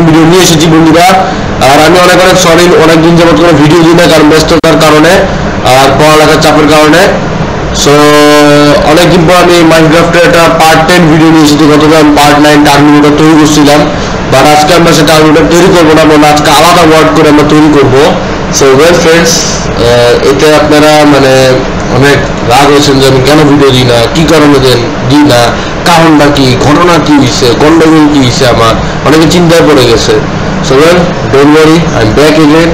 Video নিয়ে এসেছি বন্ধুরা। আর আমি অনেক সরি, অনেকদিন যাবত কোনো ভিডিও দিই না, কারণ ব্যস্ততার কারণে আর পড়ালেখার চাপের কারণে। সো অনেকদিন পর আমি মাইনক্রাফটের একটা পার্ট 10 ভিডিও নিয়ে এসেছি। গতকাল আমি পার্ট 9 টার্মিনেটর তৈরি করছিলাম, বাট আজকে আমরা সে টার্মিনেটর তৈরি করবো না, বলে আজকে আলাদা ওয়ার্ড করে আমরা তৈরি করবো। সো ওয়েল ফ্রেন্ডস, এতে আপনারা মানে অনেক রাগ হয়েছেন যে আমি কেন ভিডিও দিই না, কি কারণে দিই না, কারণটা কি, ঘটনা কি হয়েছে, গন্ডগোল কি হয়েছে, আমার অনেকে চিন্তায় পড়ে গেছে। So well don't worry, I am back again.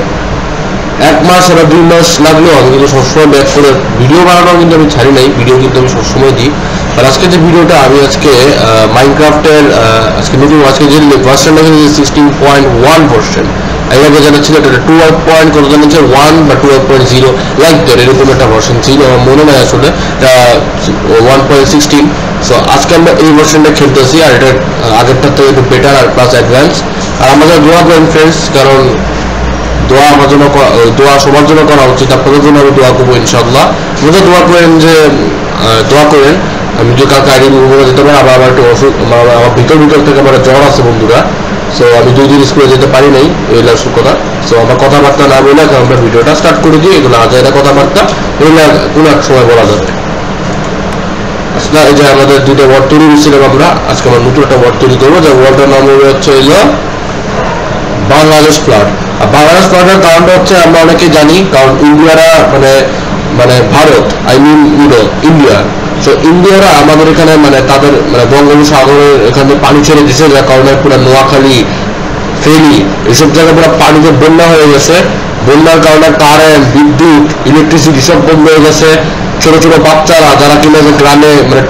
1 মাস বা 2 মাস লাগলেও আমি কিন্তু সবসময় ব্যাক করে ভিডিও বানানো কিন্তু আমি ছাড়ি নাই, ভিডিও কিন্তু আমি সবসময় দিই। আর আজকে যে ভিডিওটা আমি আজকে মাইনক্রাফটের আজকে যে ভার্সনটা কিন্তু 16.1 ভার্সন। আমি আগে জানা ছিল এটা 12 পয়েন্ট কত জানা ছিল 1 বা 12.0 লাইক দ্যাট, এরকম একটা ভার্সন ছিল, আমার মনে নাই আসলে 1.16। সো আজকে আমরা এই ভার্সনটা খেলতেছি, আর এটা আগেরটার থেকে একটু বেটার আর প্লাস অ্যাডভান্স। আর আমাদের দোয়া করেন ফ্রেন্ডস, কারণ দোয়া আমার জন্য, দোয়া সবার জন্য করা উচিত। আপনাদের জন্য আমি দোয়া করবো ইনশাল্লাহ। আমাদের দোয়া করেন যে দোয়া করেন আমি যদি কালকে আইডি ঘুরে যেতে পারি। আবার আমার একটু অসুখ, আমার ভিতর থেকে আমার জ্বর আছে বন্ধুরা। সো আমি 2 দিন স্কুলে যেতে পারি নাই, এই লাস্ট কথা। সো আমার কথাবার্তা না বলে আমরা ভিডিওটা স্টার্ট করে দিই। এগুলো আজাইরা কথাবার্তা, এগুলো কোনো এক সময় বলা যাবে। এই যে আমাদের 2টা ওয়ার্ড তৈরি করছিলাম আমরা, আজকে আমরা নতুন একটা ওয়ার্ড তৈরি করবো, যে ওয়ার্ডটার নাম হচ্ছে বাংলাদেশ ফ্লাড। আর বাংলাদেশ ফ্লাডের কারণটা হচ্ছে আমরা অনেকে জানি, কারণ ইন্ডিয়ারা মানে ভারত, আই মিন ইন্ডিয়া। তো ইন্ডিয়ারা আমাদের এখানে মানে তাদের মানে বঙ্গোপসাগরের এখানে পানি ছেড়ে দিচ্ছে, যার কারণে পুরো নোয়াখালী, ফেনী এসব জায়গায় পুরো পানিতে বন্যা হয়ে গেছে। বন্যার কারণে কারেন্ট, বিদ্যুৎ, ইলেকট্রিসিটি সব বন্ধ হয়ে গেছে। ছোট ছোট বাচ্চারা যারা কিনা গ্রামে মানে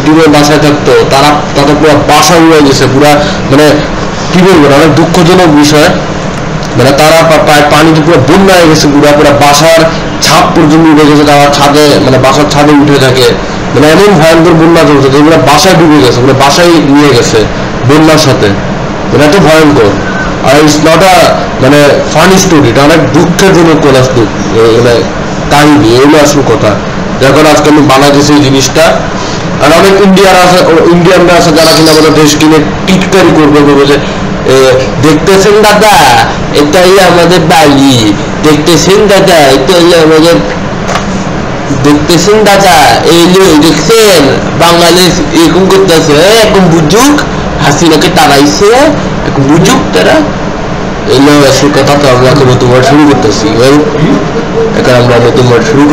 টিমের বাসায় থাকতো, তাদের পুরো বাসা উড়ে গেছে পুরা। মানে কি বলবো, অনেক দুঃখজনক বিষয়। মানে তারা প্রায় পানিতে পুরো বন্যা হয়ে গেছে, পুরো বাসার ছাদ পর্যন্ত উঠে গেছে, তারা ছাদে মানে বাসার ছাদে উঠে থাকে। মানে এমন ভয়ঙ্কর বন্যা চলছে যেগুলো বাসায় ডুবে গেছে, পুরো বাসায় নিয়ে গেছে বন্যার সাথে। মানে এত ভয়ঙ্কর। আর ইটস নট আ মানে ফানি স্টোরি, এটা অনেক দুঃখের জন্য মানে কাহিনী, এগুলো আসল কথা। যখন আজকে আমি বাংলাদেশে এই জিনিসটা, আর অনেক ইন্ডিয়ানরা আছে যারা কিনা আমাদের দেশ কিনে টিকটারি করবে, বলবে যে দেখতেছেন দাদা এটাই আমাদের বাড়ি, দেখতেছেন দাদা এটাই আমাদের, দেখতেছেন দাদা এই দেখছেন বাংলাদেশ এরকম করতেছে, এখন বুঝুক হাসিনাকে তারাইছে, এখন বুঝুক তারা। এগুলো আসল কথা। তো আমরা এখন নতুন ওয়ার্ড শুরু করতেছি, এখন আমরা নতুন ওয়ার্ড শুরু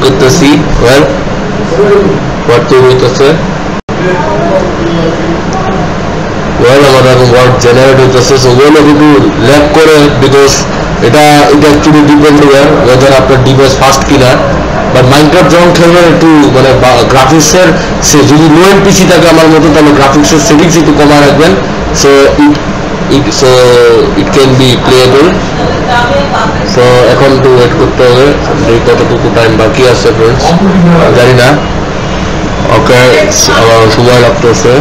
করতেছি। ওয়ার্ড তৈরি হইতেছে, আমাদের এখন ওয়ার্ড জেনারেট হইতেছে। সো ওগুলো কিন্তু ল্যাগ করে, বিকজ এটা অ্যাকচুয়ালি ডিপেন্ড করে ওয়েদার আপনার ডিভাইস ফাস্ট কিনা। বাট মাইনক্রাফট যখন খেলবেন একটু মানে গ্রাফিক্সের যদি লো এন্ড পিসি থাকে আমার মতো, তাহলে গ্রাফিক্সের সেটিংস একটু কমা রাখবেন। So it can be playable. So এখন একটু ওয়েট করতে হবে, কতটুকু টাইম বাকি আছে ফ্রেন্ডস জানি না। ওকে, সময় লাগতেছে,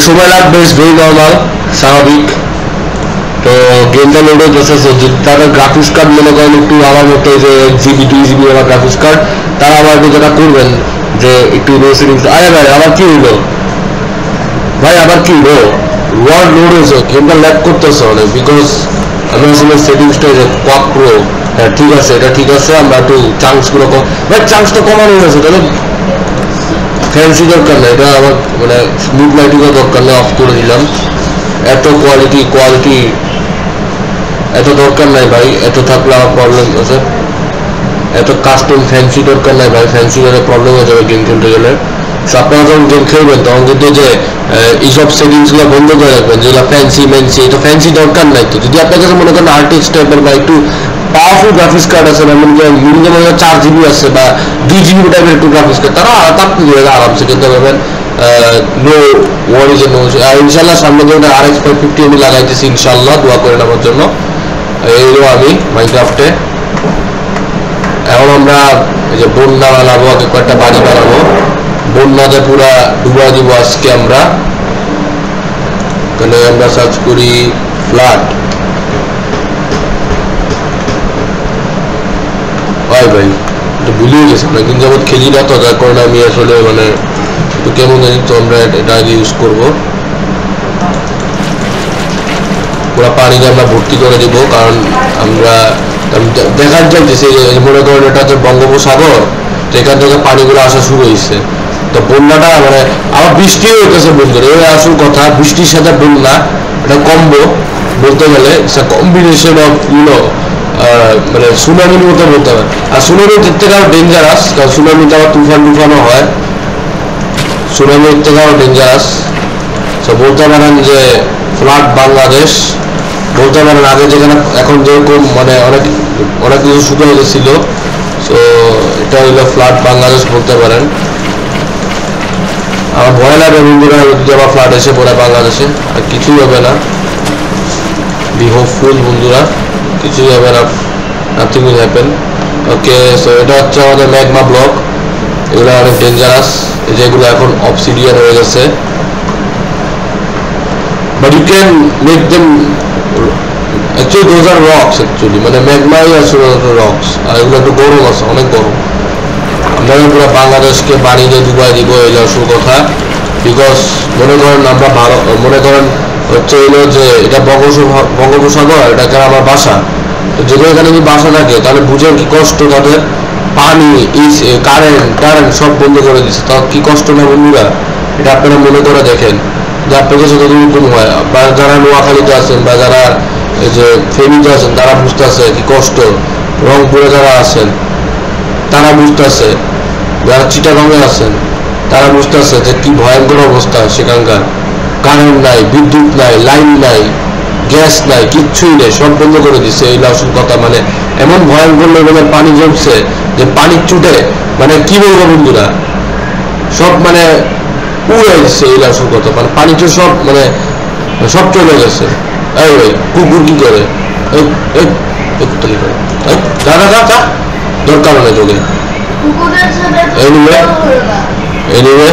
সময় লাগবে, ইটস ভেরি নর্মাল, স্বাভাবিক। তো গেমটা লোড হইতেছে। তারা গ্রাফিক্স কার্ড মনে করেন একটু আমার মতো যে 1 GB 2 GB আমার গ্রাফিক্স কার্ড, তারা আবার একটু যেটা করবেন যে একটু লো সেটিংস। আরে ভাই আবার কি হইলো, ভাই আবার কি হলো, ওয়ার্ড লোড হয়েছে, গেমটা ল্যাগ করতেছে অনেক, বিকজ আমি আসলে সেটিংসটা যে কোয়াক প্রো। হ্যাঁ ঠিক আছে, এটা ঠিক আছে। আমরা একটু চান্সগুলো ভাই চান্সটা কমানো হয়েছে, তাহলে ফ্যান্সি দরকার নেই, এটা আমার মানে স্মুথ লাইটিংও দরকার নেই, অফ করে দিলাম। এত কোয়ালিটি এত দরকার নাই ভাই, এত থাকলে আমার প্রবলেম আছে। এত কাস্টম ফ্যান্সি দরকার নাই ভাই, ফ্যান্সি গেলে প্রবলেম হয়ে যাবে গেম খেলতে গেলে। আপনারা যখন গেম খেলবেন তখন কিন্তু যে এইসব সেটিংসগুলো বন্ধ করে রাখবেন, যেগুলো ফ্যান্সি এটা ফ্যান্সি দরকার নাই। তো যদি আপনার কাছে মনে করেন আর্টিক্স টাইপের বা একটু পাওয়ারফুল গ্রাফিক্স কার্ড আছে, মিনিমাম 4 GB আছে বা 2 GB টাইপের একটু গ্রাফিক্স কার্ড, তারা আরামসে খেলতে পারবেন। No worries no. ইনশাল্লাহ সামনে ধরুন RX 550 আমি লাগাইতেছি, ইনশাল্লাহ দোয়া করেন আমার জন্য। এইগুলো আমি মাইনক্রাফটে এখন আমরা এই যে বন্যা বানাবো, আগে কয়েকটা বাড়ি বানাবো, বন্যাতে পুরা ডুবা দিব আজকে আমরা। তাহলে আমরা সার্চ করি ফ্লাড। ভাই এটা ভুলিয়ে গেছি, অনেকদিন যাবত খেলি না তো, যার কারণে আমি আসলে মানে একটু কেমন জানি, তো আমরা এটা আগে ইউজ করবো। পুরো পানি দিয়ে আমরা ভর্তি করে দিব, কারণ আমরা দেখার চাইতেছি মনে করেন এটা হচ্ছে বঙ্গোপসাগর, তো এখান থেকে পানিগুলো আসা শুরু হয়েছে, তো বন্যাটা মানে আবার বৃষ্টিও হইতেছে বন্ধুরা। এই আসল কথা, বৃষ্টির সাথে বন্যা এটা কম্বো বলতে গেলে, কম্বিনেশন অফ মানে সুনামির মতো বলতে হবে। আর সুনামির দিক থেকে আরো ডেঞ্জারাস, কারণ সুনামিতে আবার তুফানও হয়, সুনামির থেকে আরো ডেঞ্জারাস। তো বলতে পারেন যে ফ্লাড বাংলাদেশ বলতে পারেন, আগে যেখানে এখন যেরকম মানে অনেক অনেক কিছু শুকিয়ে গেছিল, তো এটা হইলো ফ্লাড বাংলাদেশ বলতে পারেন। আমার ভয় লাগে বন্ধুরা, যদি আবার ফ্লাড এসে পড়ে বাংলাদেশে, আর কিছুই হবে না, বি হোপফুল বন্ধুরা, কিছুই হবে না, nothing will happen. Okay, so এটা হচ্ছে আমাদের ম্যাগমা ব্লক, এগুলো অনেক ডেঞ্জারাস, যেগুলো এখন অবসিডিয়ান হয়ে গেছে, but you can make them actually those are rocks, actually মানে ম্যাগমাই আসলে রক্স, আর এগুলো একটু গরম আছে, অনেক গরম। আমরা পুরো বাংলাদেশকে পানি দিয়ে ডুবাই দিব, এই আসল কথা। বিকজ মনে করেন আমরা মনে করেন হচ্ছে হইলো যে এটা বঙ্গোপসাগর, এটাকে আমার বাসা, তো যদি এখানে যদি বাসা থাকে তাহলে বুঝেন কি কষ্ট তাদের, পানি কারেন্ট সব বন্ধ করে দিচ্ছে, তার কি কষ্ট না বন্ধুরা, এটা আপনারা মনে করে দেখেন যে আপনাদের সাথে এরকম হয়, বা যারা নোয়াখালীতে আছেন বা যারা এই যে ফেনীতে আছেন তারা বুঝতেছে কি কষ্ট, রংপুরে যারা আছেন তারা বুঝতেছে, যারা চিটাগাঙে আছেন তারা বুঝতেছে যে কি ভয়ঙ্কর অবস্থা সেখানকার, কারেন্ট নাই, বিদ্যুৎ নাই, লাইন নাই, গ্যাস নাই, কিচ্ছুই নেই, সব বন্ধ করে দিচ্ছে। এই আসল কথা, মানে এমন ভয়ঙ্কর লেভেলের পানি জমছে যে পানি চুটে মানে কি বলবো বন্ধুরা, সব মানে উড়ে দিচ্ছে। এই আসল কথা, মানে পানিতে সব মানে সব চলে গেছে। এই ভাই কুকুর কি করে, দরকার নেই তোকে। এনিওয়ে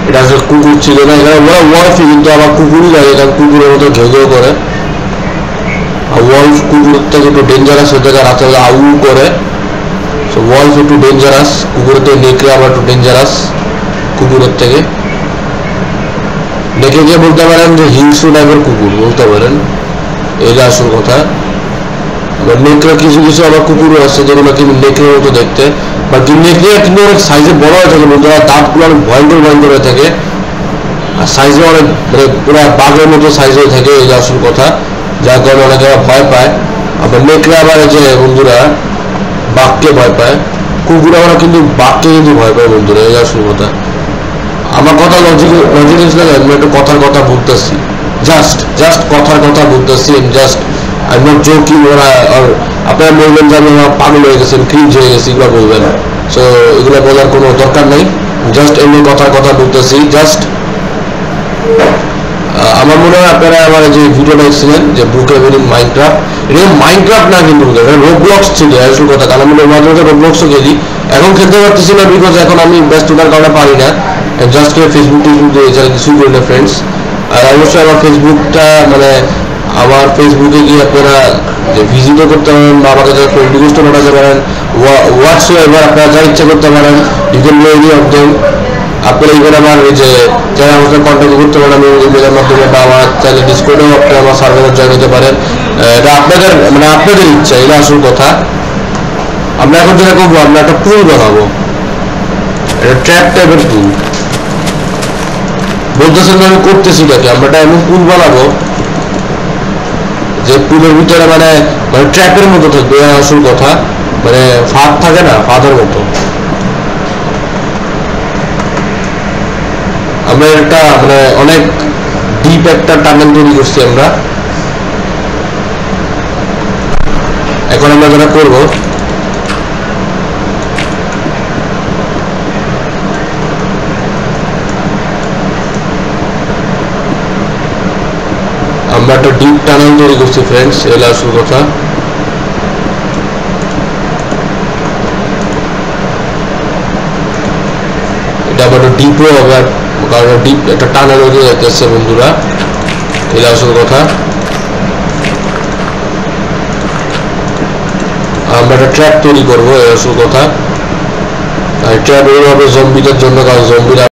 এটা আসলে কুকুর ছিল না, এখানে ওরা ওয়াইফই, কিন্তু আবার কুকুরই লাগে, কারণ কুকুরের মতো ঘেউ ঘেউ করে। আর ওয়াইফ কুকুরের থেকে একটু ডেঞ্জারাস হতে গেলে রাতে আউ করে, সো ওয়াইফ একটু ডেঞ্জারাস, কুকুরের থেকে নেকড়ে আবার একটু ডেঞ্জারাস কুকুরের থেকে। নেকড়েকে বলতে পারেন যে হিংস্র টাইপের কুকুর বলতে পারেন, এই যে আসল কথা। নেকড়ে কিছু কিছু আবার কুকুরও আছে যেগুলো কিন্তু নেকড়ের মতো দেখতে, বাট নেকড়ে কিন্তু অনেক সাইজে বড় হয়ে থাকে বলতে হয়, দাঁতগুলো অনেক ভয়ঙ্কর হয়ে থাকে, আর সাইজে অনেক মানে পুরো বাঘের মতো সাইজ হয়ে থাকে, এই যে আসল কথা, যার কারণে অনেকে ভয় পায়। আবার নেকড়ে আবার যে বন্ধুরা বাঘকে ভয় পায়, কুকুর আবার কিন্তু বাঘকে কিন্তু ভয় পায় বন্ধুরা, এই আসল কথা। আমার কথা লজিক লাগে, আমি একটু কথার কথা বলতেছি, জাস্ট কথার কথা বলতেছি, just I'm not joking, or আপনারা বলবেন যে আমি পাগল হয়ে গেছেন, ক্রিঞ্জ হয়ে গেছি, এগুলো বলবেন, সো এগুলো বলার কোনো দরকার নেই, জাস্ট এমনি কথার কথা বলতেছি। জাস্ট আমার মনে হয় আপনারা আমার যে ভিডিওটা দেখছিলেন যে বুক এভেনিং মাইনক্রাফট, এটা মাইনক্রাফট না কিন্তু রোবলক্স ছিল আসল কথা, কারণ আমি মাঝে মাঝে রোবলক্সও খেলি, এখন খেলতে পারতেছি না বিকজ এখন আমি ব্যস্ততার কারণে পারি না, জাস্ট ফেসবুক এছাড়া কিছুই করি না ফ্রেন্ডস। আর অবশ্যই আমার ফেসবুকটা মানে আমার ফেসবুকে গিয়ে আপনারা ভিজিটও করতে পারেন, বা আমাকে যারা ফ্রেন্ড রিকোয়েস্টও পাঠাতে পারেন, হোয়াটসঅ্যাপ আপনারা যা ইচ্ছা করতে পারেন, you can do any of them. আপনারা এইবার আমার এই যে যারা আমাকে কন্ট্যাক্ট করতে পারেন আমি ইমেলের মাধ্যমে, বা আমার চাইলে ডিসকর্ডেও আপনারা আমার সার্ভারে জয়েন হতে পারেন, এটা আপনাদের মানে আপনাদের ইচ্ছা, এটা আসল কথা। আমরা এখন যেটা করবো, আমরা একটা পুল বানাবো, এটা ট্র্যাপ টাইপের পুল বলতেছেন, আমি করতেছি নাকি, আমরা একটা এমন পুল বানাবো যে পুলের ভিতরে মানে মানে ট্র্যাপের মতো থাকবে, আসল কথা, মানে ফাঁদ থাকে না, ফাঁদের মতো। আমরা একটা মানে অনেক ডিপ একটা টানেল তৈরি করছি আমরা। এখন আমরা যেটা করব, আমরা একটা ডিপ টানেল তৈরি করছি ফ্রেন্ডস, এলা আসল কথা। এটা আবার ডিপও হবে, কারণ ডিপ একটা টানেল হয়ে যাচ্ছে বন্ধুরা, এলা আসল কথা। আমরা একটা ট্র্যাপ তৈরি করবো, এই আসল কথা। আর ট্র্যাপ এইভাবে জম্বিদের জন্য, কারণ জম্বিরা